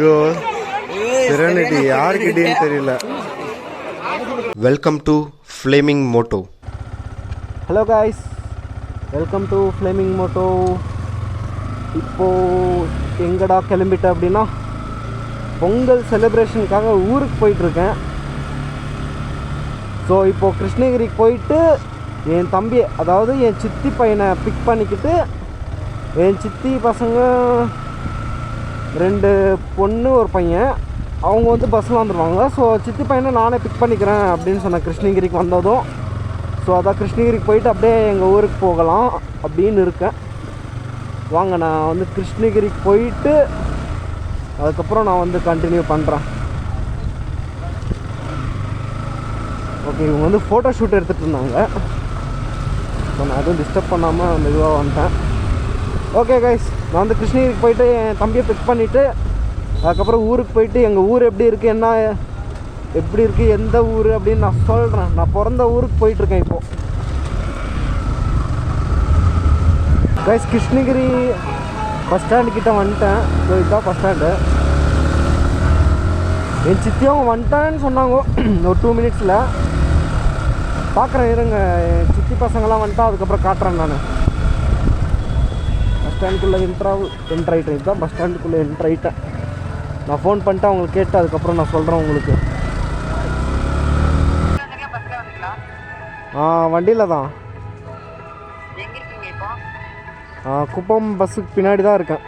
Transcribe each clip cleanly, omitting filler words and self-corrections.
ஐயோ செரெனிட்டி யாருக்கிட்டேன்னு தெரியல. Welcome to Flaming Moto. Hello guys, welcome to Flaming Moto. இப்போது எங்கடா கிளம்பிட்டேன் அப்படின்னா, பொங்கல் செலிப்ரேஷனுக்காக ஊருக்கு போயிட்டுருக்கேன். ஸோ இப்போது கிருஷ்ணகிரிக்கு போயிட்டு என் தம்பி, அதாவது என் சித்தி பையனை பிக் பண்ணிக்கிட்டு, என் சித்தி பசங்க 2 பொண்ணு 1 பையன், அவங்க வந்து பஸ்ஸில் வந்துடுவாங்க. ஸோ சித்தி பையனை நானே பிக் பண்ணிக்கிறேன் அப்படின்னு சொன்னேன் கிருஷ்ணகிரிக்கு வந்ததும். ஸோ அதான் கிருஷ்ணகிரிக்கு போயிட்டு அப்படியே எங்கள் ஊருக்கு போகலாம் அப்படின்னு இருக்கேன். வாங்க, நான் வந்து கிருஷ்ணகிரிக்கு போயிட்டு அதுக்கப்புறம் நான் வந்து கண்டினியூ பண்ணுறேன். ஓகே, இவங்க வந்து ஃபோட்டோ ஷூட் எடுத்துகிட்டு இருந்தாங்க. ஸோ நான் எதுவும் டிஸ்டர்ப் பண்ணாமல் மெதுவாக வந்துட்டேன். ஓகே கைஸ், நான் வந்து கிருஷ்ணகிரிக்கு போயிட்டு என் தம்பியை பிக் பண்ணிவிட்டு அதுக்கப்புறம் ஊருக்கு போயிட்டு எங்கள் ஊர் எப்படி இருக்குது, என்ன எப்படி இருக்குது, எந்த ஊர் அப்படின்னு நான் சொல்கிறேன். நான் பிறந்த ஊருக்கு போயிட்டுருக்கேன் இப்போது. கைஸ், கிருஷ்ணகிரி பஸ் ஸ்டாண்டு கிட்டே வந்துட்டேன். ஸோ இதுதான் பஸ் ஸ்டாண்டு. என் சித்தியும் வந்துட்டேன்னு சொன்னாங்க ஒரு 2 மினிட்ஸில். பார்க்குறேன் இருங்க, என் சித்தி பசங்களாம் வந்துட்டா அதுக்கப்புறம் காட்டுறேன். நான் பஸ் ஸ்டாண்டுக்குள்ளே என்ட்ராயிட்டேன். இதுதான் பஸ் ஸ்டாண்டுக்குள்ளே என்ட்ராயிட்டேன். நான் ஃபோன் பண்ணிட்டு அவங்களுக்கு கேட்டு அதுக்கப்புறம் நான் சொல்கிறேன் உங்களுக்கு. வண்டியில் தான். குப்பம் பஸ்ஸுக்கு பின்னாடி தான் இருக்கேன்.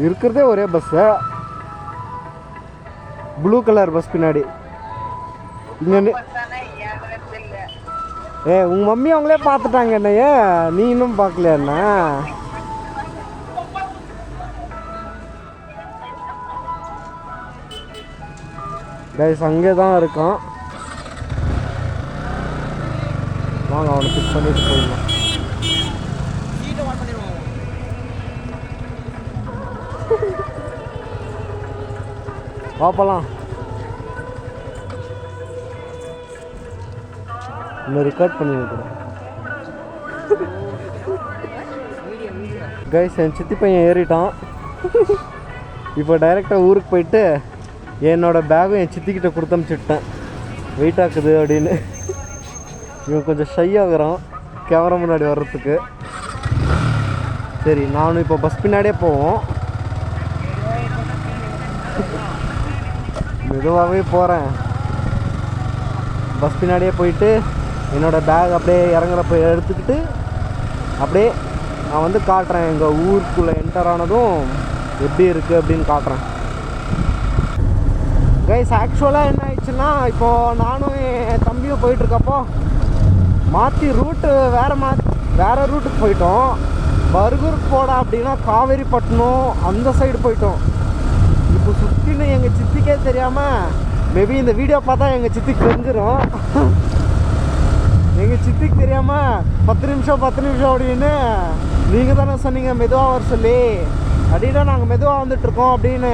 இருக்கிறதே ஒரே பஸ்ஸு, ப்ளூ கலர் பஸ் பின்னாடி. இங்கே உங்கள் மம்மி அவங்களே பார்த்துட்டாங்க என்னையே, நீ இன்னும் பார்க்கல என்ன? கைஸ், அங்கே தான் இருக்கான். வாங்க, அவனை பிக் பண்ணிட்டு போயிடலாம். பார்ப்பலாம். இன்னும் ரெக்கார்ட் பண்ணிருக்கிறேன். கைஸ், என் சித்தி பையன் ஏறிட்டான். இப்போ டைரெக்டாக ஊருக்கு போயிட்டு என்னோடய பேகும் என் சித்திக்கிட்ட கொடுத்து அனுப்பிச்சுட்டேன். வெயிட் ஆக்குது அப்படின்னு. இவன் கொஞ்சம் ஷை ஆகுறான் கேமரா முன்னாடி வர்றதுக்கு. சரி, நானும் இப்போ பஸ் பின்னாடியே போவோம். மெதுவாகவே போகிறேன். பஸ் பின்னாடியே போயிட்டு என்னோடய பேக் அப்படியே இறங்குறப்ப எடுத்துக்கிட்டு அப்படியே நான் வந்து காட்டுறேன். எங்கள் ஊருக்குள்ளே என்டர் ஆனதும் எப்படி இருக்குது அப்படின்னு காட்டுறேன். கைஸ், ஆக்சுவலாக என்ன ஆயிடுச்சுன்னா, இப்போது நானும் என் தம்பியும் போயிட்டுருக்கப்போ மாற்றி ரூட்டு வேறு ரூட்டுக்கு போயிட்டோம். பர்கூருக்கு போட அப்படின்னா காவேரிப்பட்டினம் அந்த சைடு போயிட்டோம். இப்போ சுற்றின்னு எங்கள் சித்திக்கே தெரியாமல், மேபி இந்த வீடியோ பார்த்தா எங்கள் சித்திக்கு தெரிஞ்சிடும். எங்கள் சித்திக்கு தெரியாமல் 10 நிமிஷம் அப்படின்னு நீங்கள் தானே சொன்னீங்க மெதுவாக வர சொல்லி, அப்படின்னா நாங்கள் மெதுவாக வந்துட்டுருக்கோம் அப்படின்னு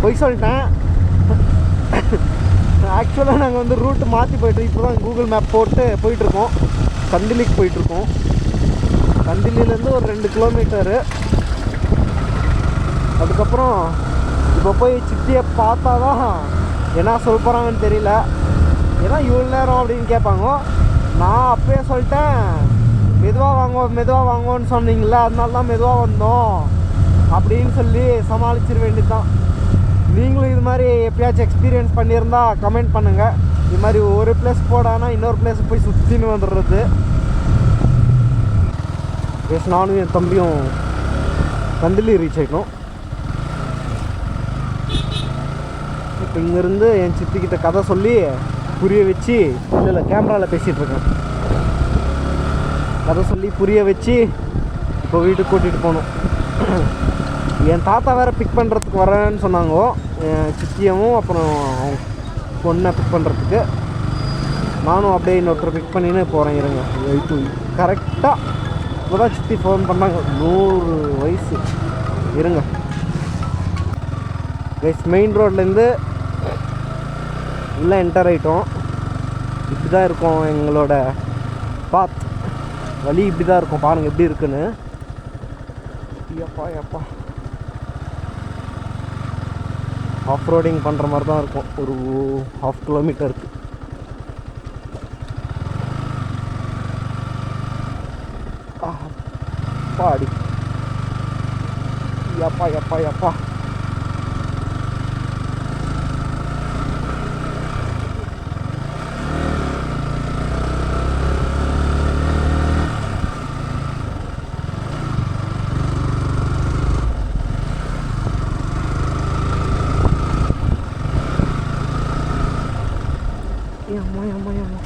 போய் சொல்லிட்டேன். ஆக்சுவலாக நாங்கள் வந்து ரூட்டு மாற்றி போய்ட்டு இப்போ தான் கூகுள் மேப் போட்டு போயிட்டுருக்கோம். கண்டிலிக்கு போயிட்டுருக்கோம். கண்டிலிலேருந்து ஒரு 2 கிலோமீட்டரு. அதுக்கப்புறம் இப்போ போய் சித்தியை பார்த்தா தான் என்ன சொல்ல போகிறாங்கன்னு தெரியல. ஏன்னா இவ்வளோ நேரம் அப்படின்னு கேட்பாங்க. நான் அப்பயே சொல்லிட்டேன், மெதுவாக வாங்குவோன்னு சொன்னீங்களே, அதனால தான் மெதுவாக வந்தோம் அப்படின்னு சொல்லி சமாளிச்சிட வேண்டியது தான். நீங்களும் இது மாதிரி எப்பயாச்சும் எக்ஸ்பீரியன்ஸ் பண்ணியிருந்தா கமெண்ட் பண்ணுங்கள். இது மாதிரி ஒரு பிளேஸ் போடானா இன்னொரு பிளேஸ் போய் சுற்றின்னு வந்துடுறது. எஸ், நானும் என் தம்பியும் கண்டிலி ரீச் ஆகிட்டோம். இப்போ இங்கேருந்து என் சித்திக்கிட்ட கதை சொல்லி புரிய வச்சு, இல்லை கேமராவில் பேசிகிட்ருக்கேன், கதை சொல்லி புரிய வச்சு இப்போ வீட்டுக்கு கூட்டிகிட்டு போகணும். என் தாத்தா வேறு பிக் பண்ணுறதுக்கு வரேன்னு சொன்னாங்க, என் சித்தியவும் அப்புறம் பொண்ணை பிக் பண்ணுறதுக்கு. நானும் அப்படியே இன்னொருத்தரை பிக் பண்ணின்னு போகிறேன். இருங்க, இப்போ கரெக்டாக இப்போ தான் சித்தி ஃபோன் பண்ணாங்க. 100 வயசு. இருங்க கைஸ், மெயின் ரோட்லேருந்து உள்ளே என்டர் ஆகிட்டோம். இப்படி தான் இருக்கும் எங்களோட பாத். வழி இப்படி தான் இருக்கும், பாருங்கள் எப்படி இருக்குன்னு. எப்பா எப்பா ஆஃப் ரோடிங் பண்ணுற மாதிரி தான் இருக்கும். ஒரு 1/2 கிலோமீட்டருக்கு. பாடி எப்பா எப்பா எப்பா அம்மா அம்மா அம்மா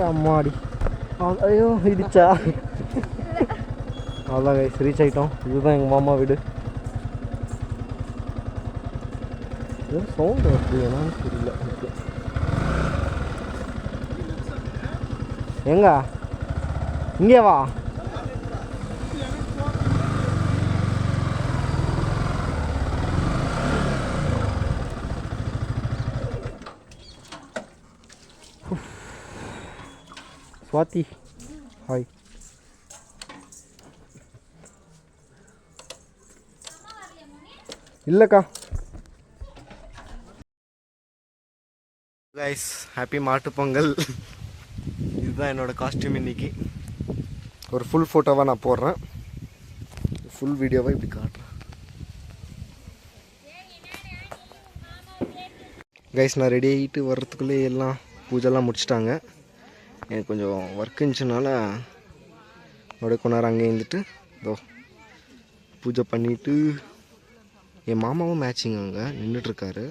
அம்மாடி. ஐயோ இடிச்சா. அதான் கைஸ் ரீச் ஆகிட்டோம். இதுதான் எங்கள் மாமா வீடு. ஏதோ சவுண்டு வருது, என்னன்னு தெரியல. எங்க இங்கே வா. ஸ்வாதி ஹாய். இல்லைக்கா. கைஸ் ஹாப்பி மாட்டுப் பொங்கல். இதுதான் என்னோடய காஸ்டியூம் இன்னைக்கு. ஒரு ஃபுல் ஃபோட்டோவாக நான் போடுறேன், ஃபுல் வீடியோவாக இப்படி காட்டுறேன். கைஸ் நான் ரெடி ஆகிட்டு வர்றதுக்குள்ளே எல்லாம் பூஜைலாம் முடிச்சிட்டாங்க. எனக்கு கொஞ்சம் ஒர்க் இருந்துச்சுனால அப்படியே கொஞ்ச நேரம் அங்கே இருந்துட்டு இதோ பூஜை பண்ணிவிட்டு, என் மாமாவும் மேட்சிங் அங்கே நின்றுட்டுருக்காரு.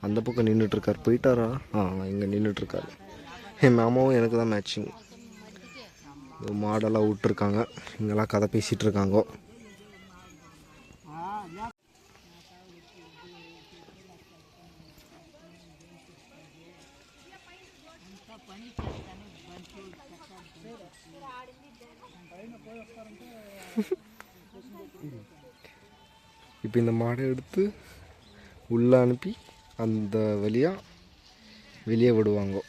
அந்த பக்கம் நின்றுட்டுருக்கார். போயிட்டாரா? இங்கே நின்றுட்டுருக்காரு. என் மாமாவும் எனக்கு தான் மேட்சிங். மாடெல்லாம் விட்டுருக்காங்க, இங்கெல்லாம் கதை பேசிகிட்டு இருக்காங்க. இப்போ இந்த மாடை எடுத்து உள்ளே அனுப்பி அந்த வழியாக வெளியே விடுவாங்க.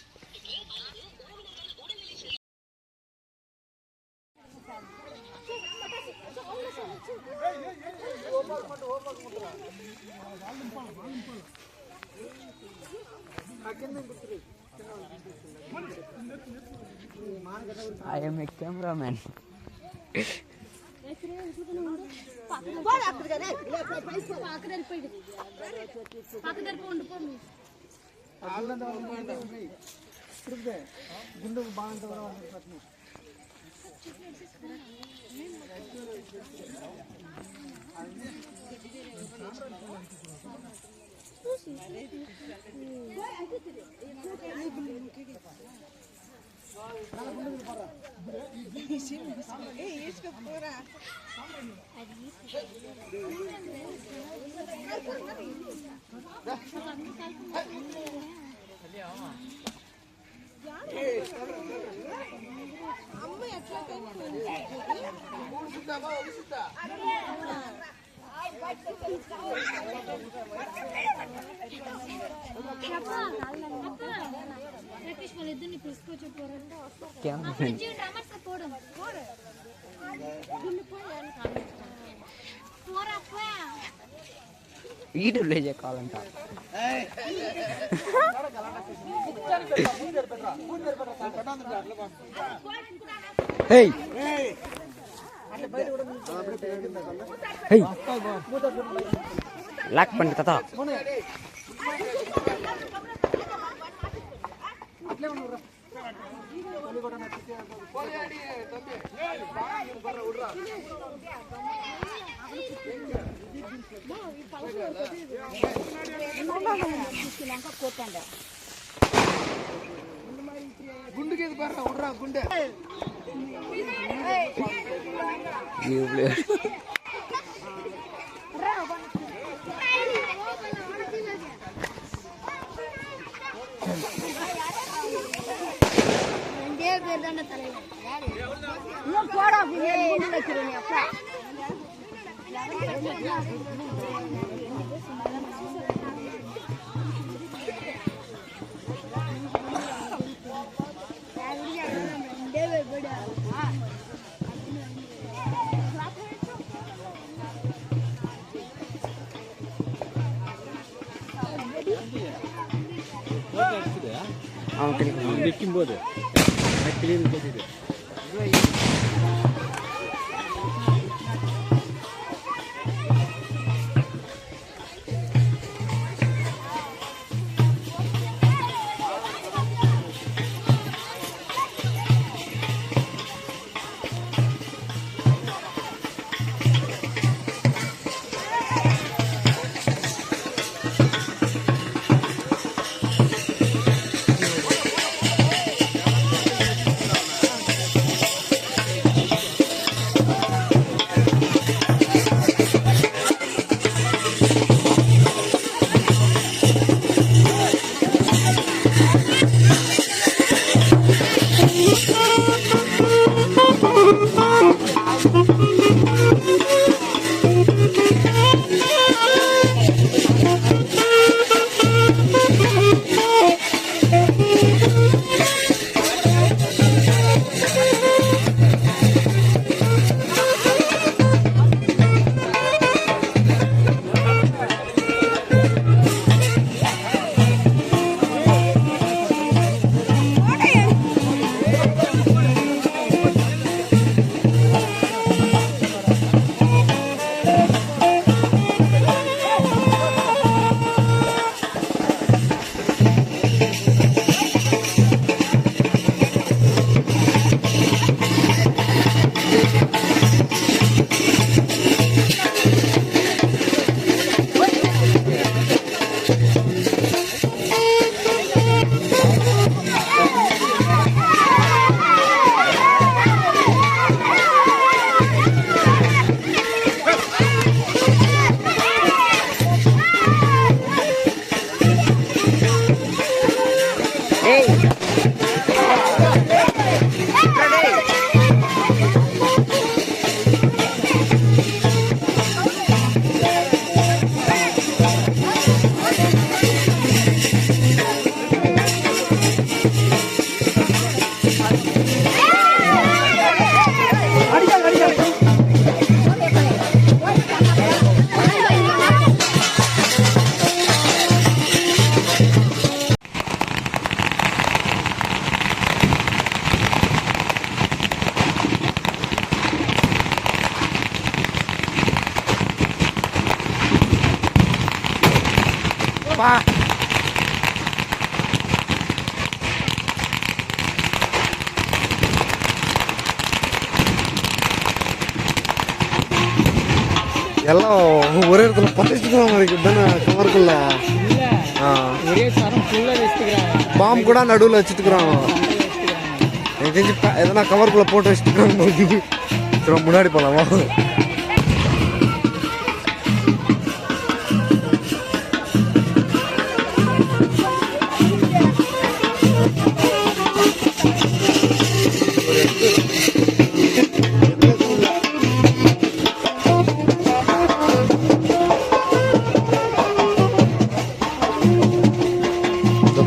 I am a cameraman. Eat village call and talk. Hey. Hey. Lock பண்ணு தாத்தா. குண்டுக்கு இது பாரு விடுறா குண்டு. நிற்கும்போது கிளீன் போட்டுது எல்லாம் ஒரே இடத்துல பறிச்சுக்கலாம் வரைக்கும் தானே கவருக்குள்ள ஒரே சரம் ஃபுல்லாக வச்சுக்கிறாங்க. பாம்பு கூட நடுவில் வச்சுட்டுக்கிறாங்க. எனக்கு தெரிஞ்சு எதனா கவருக்குள்ள போட்டு வச்சுட்டுக்கிறாங்க. முன்னாடி போகலாமா?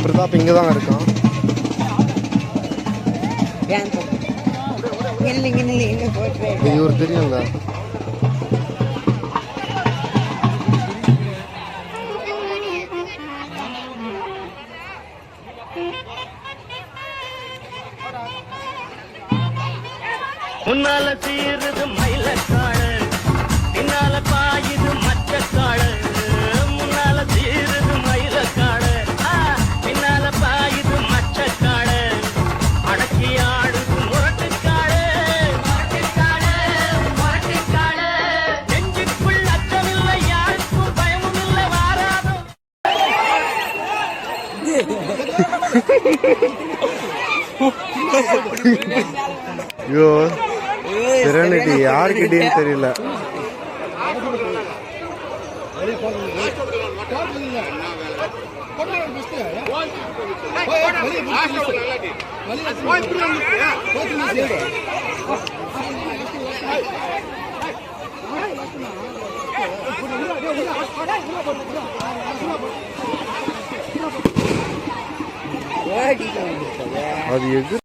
பிரதாப் இங்கே தான் இருக்கான். இவர் தெரியும்ல. முன்னால தீருது மயிலக்காடு, பின்னால பாயுது மச்சக்காடு. முன்னால தீருது மயிலக்காடு, பின்னால பாயுது மச்சக்காடு. அடக்கி ஆடுது முரட்டுக்காடு, முரட்டுக்காடு, முரட்டுக்காடு. நெஞ்சுக்குள் அச்சமில்லை, யாருக்கும் பயமும் இல்லை, வாராதோ. ஐயோ செரனிட்டி யாருக்கிட்டேன்னு தெரியல. அது எது